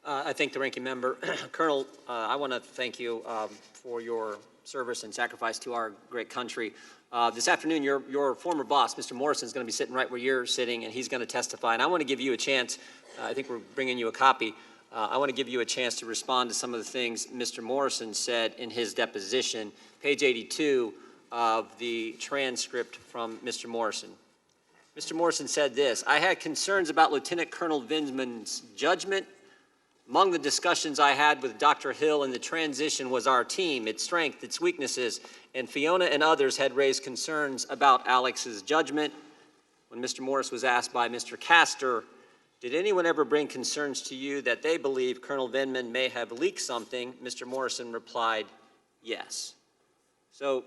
I thank the ranking member. Colonel, I want to thank you for your service and sacrifice to our great country. This afternoon, your former boss, Mr. Morrison, is going to be sitting right where you're sitting, and he's going to testify. And I want to give you a chance. I think we're bringing you a copy. I want to give you a chance to respond to some of the things Mr. Morrison said in his deposition, page 82 of the transcript from Mr. Morrison. Mr. Morrison said this: I had concerns about Lieutenant Colonel Vindman's judgment. Among the discussions I had with Dr. Hill in the transition was our team, its strength, its weaknesses, and Fiona and others had raised concerns about Alex's judgment. When Mr. Morris was asked by Mr. Castor, did anyone ever bring concerns to you that they believe Colonel Vindman may have leaked something? Mr. Morrison replied, yes. So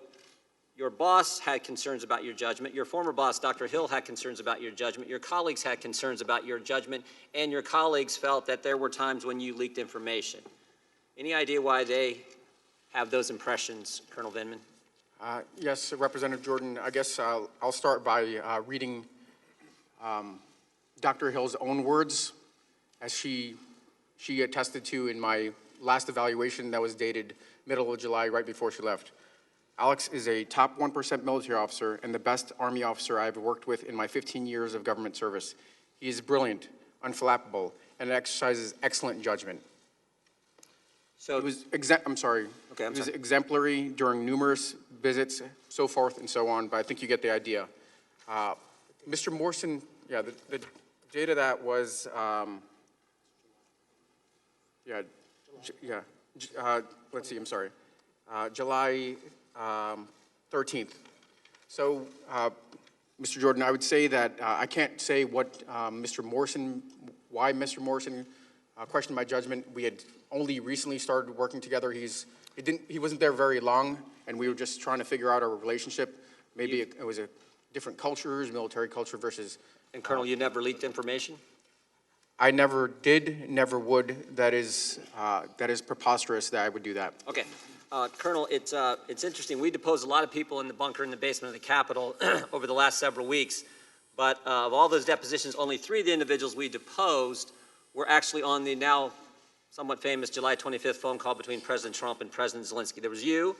your boss had concerns about your judgment. Your former boss, Dr. Hill, had concerns about your judgment. Your colleagues had concerns about your judgment, and your colleagues felt that there were times when you leaked information. Any idea why they have those impressions, Colonel Vindman? Yes, Representative Jordan. I guess I'll start by reading Dr. Hill's own words, as she attested to in my last evaluation that was dated middle of July, right before she left. Alex is a top 1% military officer and the best Army officer I've worked with in my 15 years of government service. He is brilliant, unflappable, and exercises excellent judgment. So he was he was exemplary during numerous visits, so forth and so on, but I think you get the idea. Mr. Morrison, yeah, the date of that was, let's see, I'm sorry, July 13th. So, Mr. Jordan, I would say that I can't say what why Mr. Morrison questioned my judgment. We had only recently started working together. He wasn't there very long, and we were just trying to figure out our relationship. Maybe it was a different cultures, military culture versus. And Colonel, you never leaked information? I never did, never would. That is preposterous that I would do that. Okay. Colonel, it's interesting. We deposed a lot of people in the bunker in the basement of the Capitol over the last several weeks, but of all those depositions, only 3 of the individuals we deposed were actually on the now somewhat famous July 25th phone call between President Trump and President Zelensky. There was you,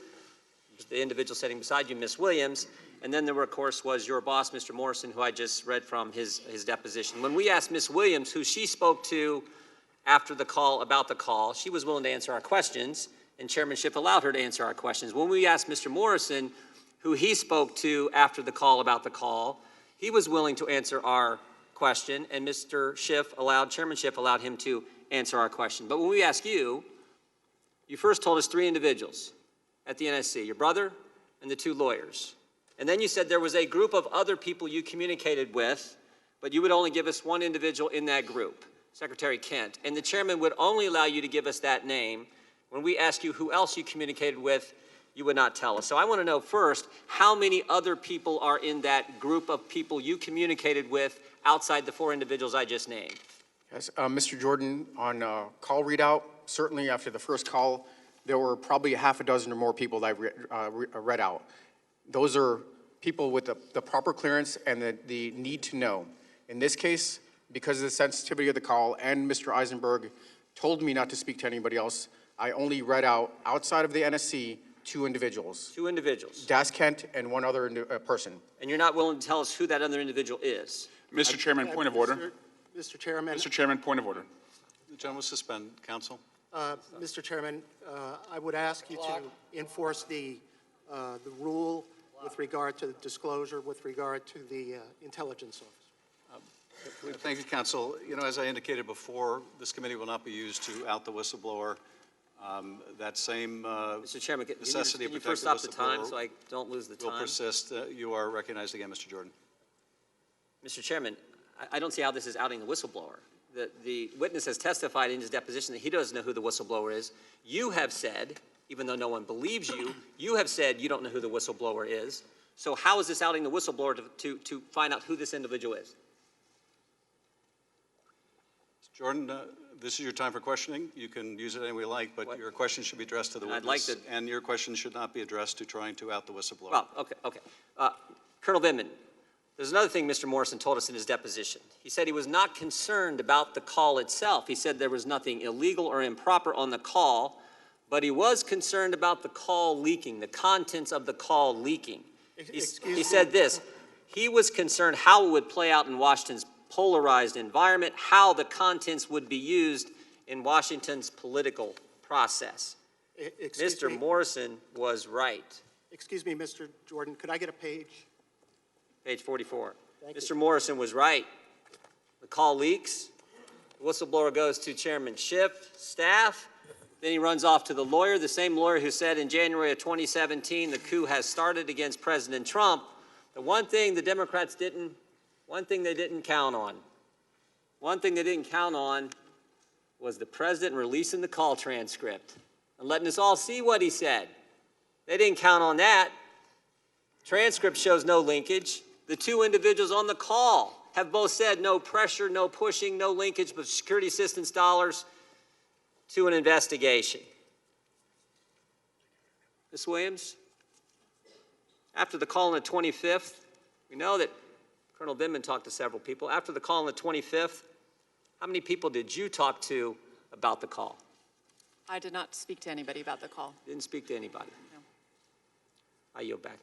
the individual sitting beside you, Ms. Williams, and then there, of course, was your boss, Mr. Morrison, who I just read from his deposition. When we asked Ms. Williams, who she spoke to after the call, about the call, she was willing to answer our questions, and chairmanship allowed her to answer our questions. When we asked Mr. Morrison, who he spoke to after the call about the call, he was willing to answer our question, and Chairman Schiff allowed him to answer our question. But when we asked you, you first told us 3 individuals at the NSC, your brother and the 2 lawyers. And then you said there was a group of other people you communicated with, but you would only give us 1 individual in that group, Secretary Kent. And the chairman would only allow you to give us that name. When we asked you who else you communicated with, you would not tell us. So I want to know first, how many other people are in that group of people you communicated with outside the 4 individuals I just named? Yes, Mr. Jordan, on call readout, certainly after the first call, there were probably half a dozen or more people that I read out. Those are people with the proper clearance and the need to know. In this case, because of the sensitivity of the call and Mr. Eisenberg told me not to speak to anybody else, I only read out, outside of the NSC, 2 individuals. 2 individuals. Das Kent and 1 other person. And you're not willing to tell us who that other individual is? Mr. Chairman, point of order. Mr. Chairman. Mr. Chairman, point of order. The gentleman will suspend. Counsel. Mr. Chairman, I would ask you to enforce the rule with regard to the disclosure, with regard to the intelligence office. Thank you, counsel. You know, as I indicated before, this committee will not be used to out the whistleblower. That same Mr. Chairman, necessity can you of first stop the time so I don't lose the time? Will persist. You are recognized again, Mr. Jordan. Mr. Chairman, I don't see how this is outing the whistleblower. The witness has testified in his deposition that he doesn't know who the whistleblower is. You have said, even though no one believes you, you have said you don't know who the whistleblower is. So how is this outing the whistleblower to find out who this individual is? Mr. Jordan, this is your time for questioning. You can use it any way you like, but your question should be addressed to the witness. And your question should not be addressed to trying to out the whistleblower. Well, okay. Colonel Vindman, There's another thing Mr. Morrison told us in his deposition. He said he was not concerned about the call itself. He said there was nothing illegal or improper on the call, but he was concerned about the call leaking, the contents of the call leaking. He said this, he was concerned how it would play out in Washington's polarized environment, how the contents would be used in Washington's political process. Mr. Morrison was right. Excuse me, Mr. Jordan, could I get a page? Page 44. Thank you. Mr. Morrison was right. The call leaks. The whistleblower goes to Chairman Schiff, staff. Then he runs off to the lawyer, the same lawyer who said in January of 2017 the coup has started against President Trump. The one thing the Democrats they didn't count on was the president releasing the call transcript and letting us all see what he said. They didn't count on that. Transcript shows no linkage. The two individuals on the call have both said no pressure, no pushing, no linkage, but security assistance dollars to an investigation. Ms. Williams, after the call on the 25th, we know that Colonel Vindman talked to several people. After the call on the 25th, how many people did you talk to about the call? I did not speak to anybody about the call. Didn't speak to anybody. No. I yield back.